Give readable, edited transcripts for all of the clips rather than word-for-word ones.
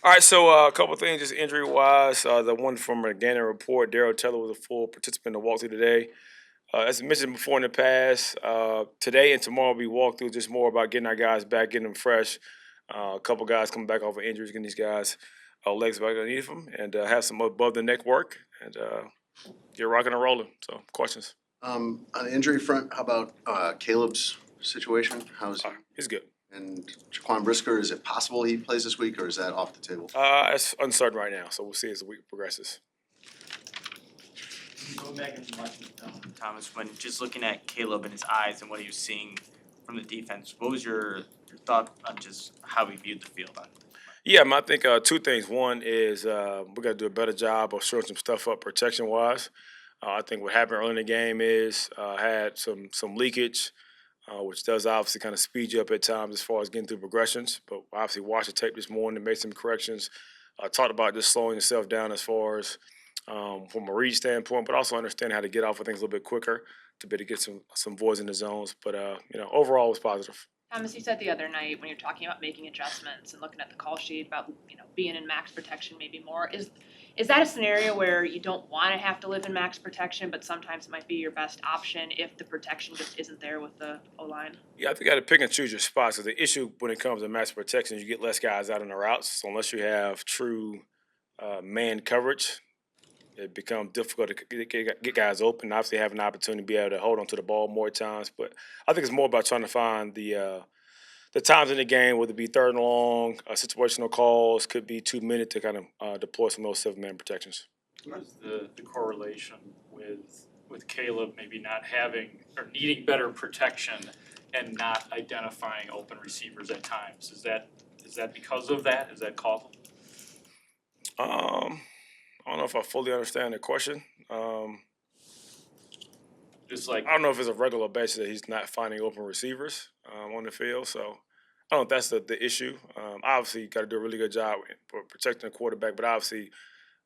All right, so a couple of things just injury wise. The one from a Gannon report, Daryl Taylor was a full participant in the walkthrough today. As I mentioned before in the past, today and tomorrow we walk through just more about getting our guys back, getting them fresh. A couple guys coming back off of injuries, getting these guys legs back underneath them, and have some above the neck work, and get rocking and rolling. So, questions? On the injury front, how about Caleb's situation? How's he? He's good. And Jaquan Brisker, is it possible he plays this week, or is that off the table? It's uncertain right now, so we'll see as the week progresses. Going back into watching Thomas, when just looking at Caleb and his eyes and what he was seeing from the defense, what was your thought on just how he viewed the field? Yeah, I think two things. One is we got to do a better job of showing some stuff up protection wise. I think what happened early in the game is had some leakage, which does obviously kind of speed you up at times as far as getting through progressions. But obviously watched the tape this morning and made some corrections. Talked about just slowing yourself down as far as from a read standpoint, but also understand how to get off of things a little bit quicker to be able to get some voids in the zones. But overall it was positive. Thomas, you said the other night when you're talking about making adjustments and looking at the call sheet about being in max protection maybe more. Is that a scenario where you don't want to have to live in max protection, but sometimes it might be your best option if the protection just isn't there with the O-line? Yeah, I think you got to pick and choose your spots. So the issue when it comes to max protection, you get less guys out on the routes. So unless you have true man coverage, it becomes difficult to get guys open. Obviously, have an opportunity to be able to hold on to the ball more times. But I think it's more about trying to find the times in the game, whether it be third and long, situational calls, could be 2 minutes to kind of deploy some of those 7-man protections. What is the correlation with Caleb maybe not having or needing better protection and not identifying open receivers at times? Is that because of that? Is that causal? I don't know if I fully understand the question. Just like I don't know if it's a regular basis that he's not finding open receivers on the field. So I don't know if that's the issue. Obviously, you got to do a really good job for protecting the quarterback. But obviously,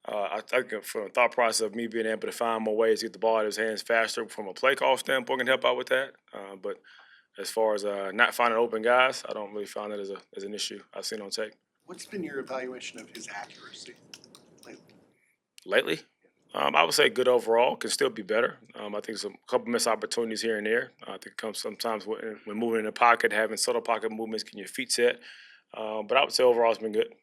I think from a thought process of me being able to find more ways to get the ball out of his hands faster from a play call standpoint can help out with that. But as far as not finding open guys, I don't really find that as an issue I've seen on tape. What's been your evaluation of his accuracy Lately? I would say good overall. Can still be better. I think some couple missed opportunities here and there. I think it comes sometimes when moving in the pocket, having subtle pocket movements, getting your feet set. But I would say overall it's been good.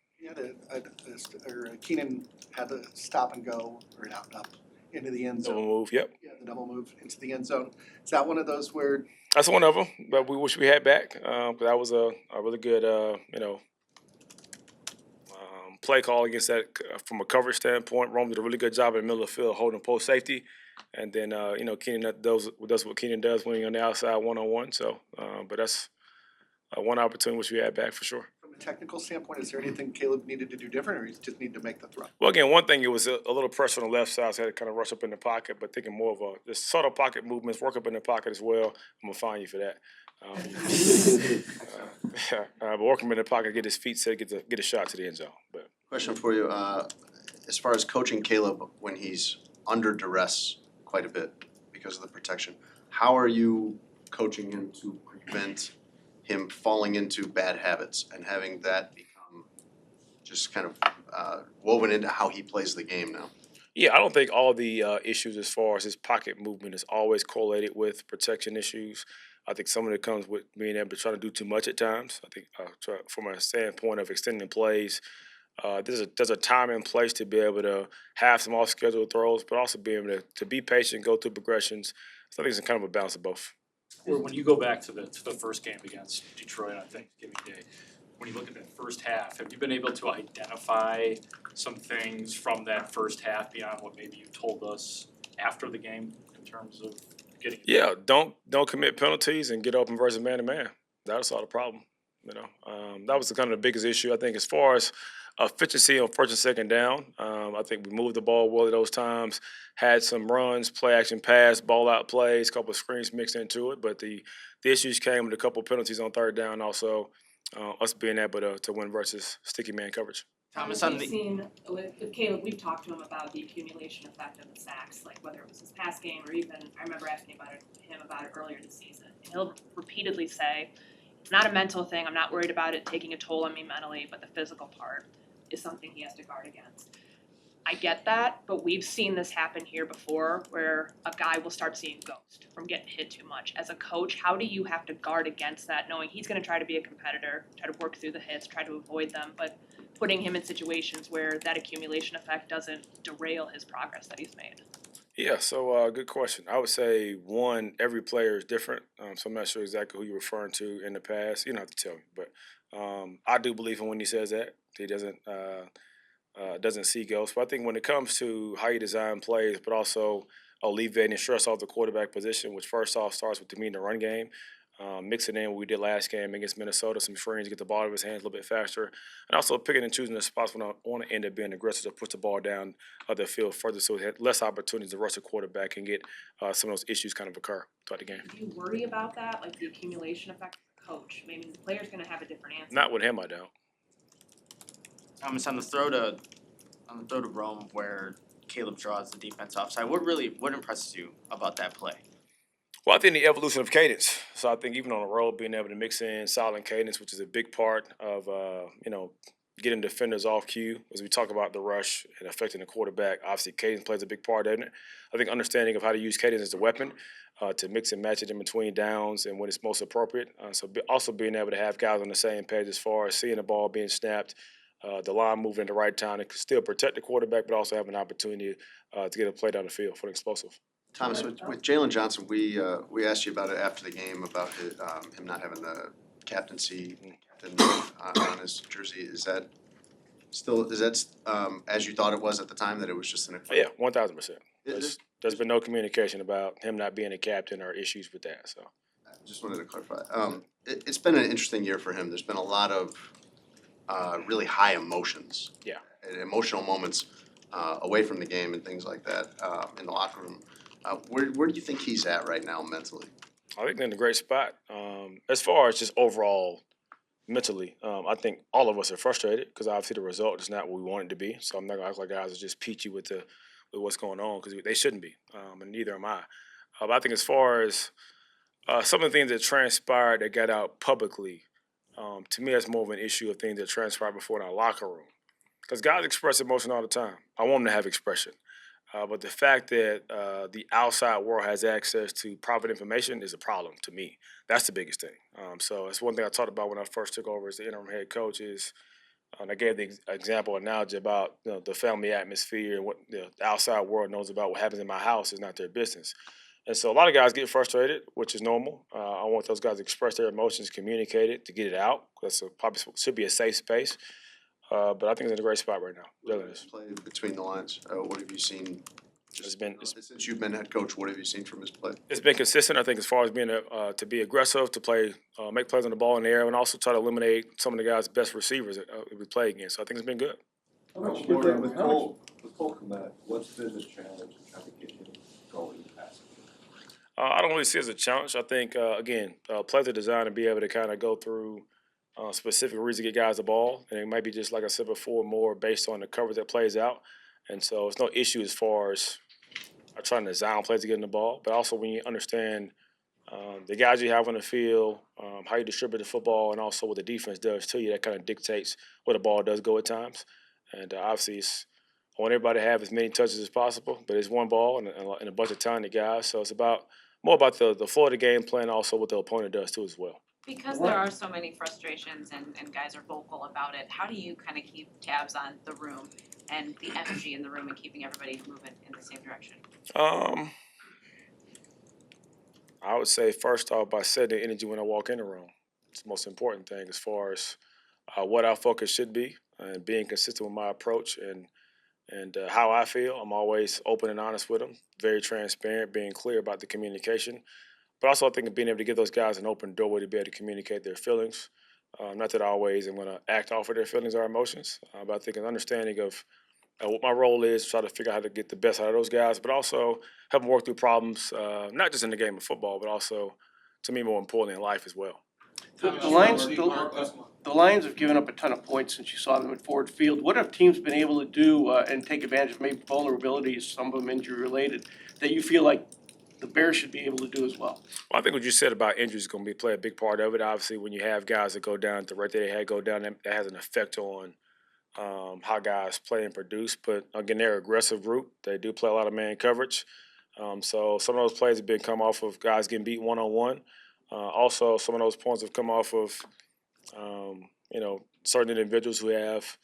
Keenan had the stop and go or out and up into the end zone. Double move, yep. Yeah, the double move into the end zone. Is that one of those where? That's one of them that we wish we had back. That was a really good, play call against that from a coverage standpoint. Rome did a really good job in the middle of the field holding post safety. And then, Keenan does what Keenan does when he's on the outside one-on-one. So, but that's one opportunity which we had back for sure. From a technical standpoint, is there anything Caleb needed to do different, or he just need to make the throw? Well, again, one thing, it was a little pressure on the left side, so I had to kind of rush up in the pocket, but thinking more of the subtle pocket movements, work up in the pocket as well. I'm going to fine you for that. But working in the pocket, get his feet set, get a shot to the end zone. But Question for you, as far as coaching Caleb when he's under duress quite a bit because of the protection, how are you coaching him to prevent him falling into bad habits and having that become just kind of woven into how he plays the game now? yeah, I don't think all the issues as far as his pocket movement is always correlated with protection issues. I think some of it comes with being able to try to do too much at times. I think from a standpoint of extending plays, there's a time and place to be able to have some off-schedule throws, but also be able to be patient, go through progressions. So I think it's kind of a balance of both. or when you go back to the first game against Detroit on Thanksgiving Day, when you look at that first half, have you been able to identify some things from that first half beyond what maybe you told us after the game in terms of getting? Yeah, don't commit penalties and get open versus man to man. That's all the problem. That was kind of the biggest issue I think as far as efficiency on first and second down. I think we moved the ball well at those times, had some runs, play action pass, ball out plays, a couple of screens mixed into it. But the issues came with a couple of penalties on third down. Also, us being able to win versus sticky man coverage. Thomas, we've seen with Caleb, we've talked to him about the accumulation effect of the sacks, like whether it was his past game or even I remember asking him about it earlier this season. And he'll repeatedly say, "It's not a mental thing. I'm not worried about it taking a toll on me mentally, but the physical part." is something he has to guard against. I get that, but we've seen this happen here before where a guy will start seeing ghost from getting hit too much. As a coach, how do you have to guard against that, knowing he's going to try to be a competitor, try to work through the hits, try to avoid them, but putting him in situations where that accumulation effect doesn't derail his progress that he's made? Yeah, so good question. I would say one, every player is different, so I'm not sure exactly who you're referring to in the past. You don't have to tell me, but I do believe him when he says that. He doesn't see ghosts. But I think when it comes to how you design plays, but also alleviating stress off the quarterback position, which first off starts with the run game, mixing in what we did last game against Minnesota, some screens to get the ball out of his hands a little bit faster, and also picking and choosing the spots when I want to end up being aggressive to push the ball down the field further so he had less opportunities to rush the quarterback and get some of those issues kind of occur throughout the game. Do you worry about that, like the accumulation effect of the coach? Maybe the player's going to have a different answer. Not with him, I don't. Thomas, on the throw to Rome where Caleb draws the defense offside, what impresses you about that play? Well, I think the evolution of cadence. So I think even on the road, being able to mix in silent cadence, which is a big part of getting defenders off cue, as we talk about the rush and affecting the quarterback. Obviously, cadence plays a big part in it. I think understanding of how to use cadence as a weapon to mix and match it in between downs and when it's most appropriate. Also being able to have guys on the same page as far as seeing the ball being snapped, the line moving at the right time to still protect the quarterback, but also have an opportunity to get a play down the field for the explosive. Thomas, with Jalen Johnson, we asked you about it after the game about him not having the captaincy on his jersey. Is that as you thought it was at the time, that it was just an? Yeah, 1,000%. There's been no communication about him not being a captain or issues with that. So I just wanted to clarify. It's been an interesting year for him. There's been a lot of really high emotions. Yeah. And emotional moments away from the game and things like that in the locker room. Where do you think he's at right now mentally? I think they're in a great spot. As far as just overall mentally, I think all of us are frustrated because obviously the result is not what we want it to be. So I'm not gonna act like guys are just peachy with what's going on because they shouldn't be, and neither am I. But I think as far as some of the things that transpired that got out publicly, to me that's more of an issue of things that transpired before in our locker room. Because guys express emotion all the time. I want them to have expression. But the fact that the outside world has access to private information is a problem to me. That's the biggest thing. So that's one thing I talked about when I first took over as the interim head coach is, and I gave the example analogy about the family atmosphere and what the outside world knows about what happens in my house is not their business. And so a lot of guys get frustrated, which is normal. I want those guys to express their emotions, communicate it, to get it out. That's probably should be a safe space. But I think it's in a great spot right now. Really is. Play between the lines. What have you seen? Since you've been head coach, what have you seen from his play? It's been consistent. I think as far as being to be aggressive, to play, make plays on the ball in the air, and also try to eliminate some of the guys' best receivers that we play against. So I think it's been good. Coach Gordon, with Cole Kmet, what's been the challenge of trying to get him going passing? I don't really see it as a challenge. I think again, plays are designed to be able to kind of go through specific reasons to get guys the ball, and it might be just like I said before, more based on the coverage that plays out. And so it's no issue as far as trying to design plays to get in the ball, but also when you understand the guys you have on the field, how you distribute the football, and also what the defense does to you, that kind of dictates where the ball does go at times. And obviously, I want everybody to have as many touches as possible, but it's one ball and a bunch of talented guys, so it's more about the flow of the game plan, also what the opponent does too as well. Because there are so many frustrations and guys are vocal about it, how do you kind of keep tabs on the room and the energy in the room and keeping everybody moving in the same direction? I would say first off by setting the energy when I walk in the room. It's the most important thing as far as what our focus should be and being consistent with my approach and how I feel. I'm always open and honest with them, very transparent, being clear about the communication. But also I think of being able to give those guys an open doorway to be able to communicate their feelings. Not that I always am going to act off of their feelings or emotions, but I think an understanding of what my role is, try to figure out how to get the best out of those guys, but also help them work through problems, not just in the game of football, but also, to me, more importantly, in life as well. The Lions have given up a ton of points since you saw them at Ford Field. What have teams been able to do and take advantage of maybe vulnerabilities, some of them injury related, that you feel like the Bears should be able to do as well? Well, I think what you said about injuries is going to play a big part of it. Obviously, when you have guys that go down at the rate they had go down, that has an effect on how guys play and produce. But again, they're an aggressive group. They do play a lot of man coverage. So some of those plays have been come off of guys getting beat one-on-one. Also, some of those points have come off of certain individuals who have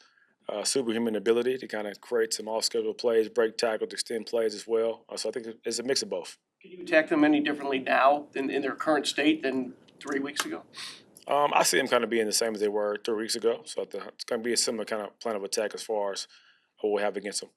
superhuman ability to kind of create some off-schedule plays, break tackles, extend plays as well. So I think it's a mix of both. Can you attack them any differently now in their current state than 3 weeks ago? I see them kind of being the same as they were 3 weeks ago. So it's going to be a similar kind of plan of attack as far as what we have against them.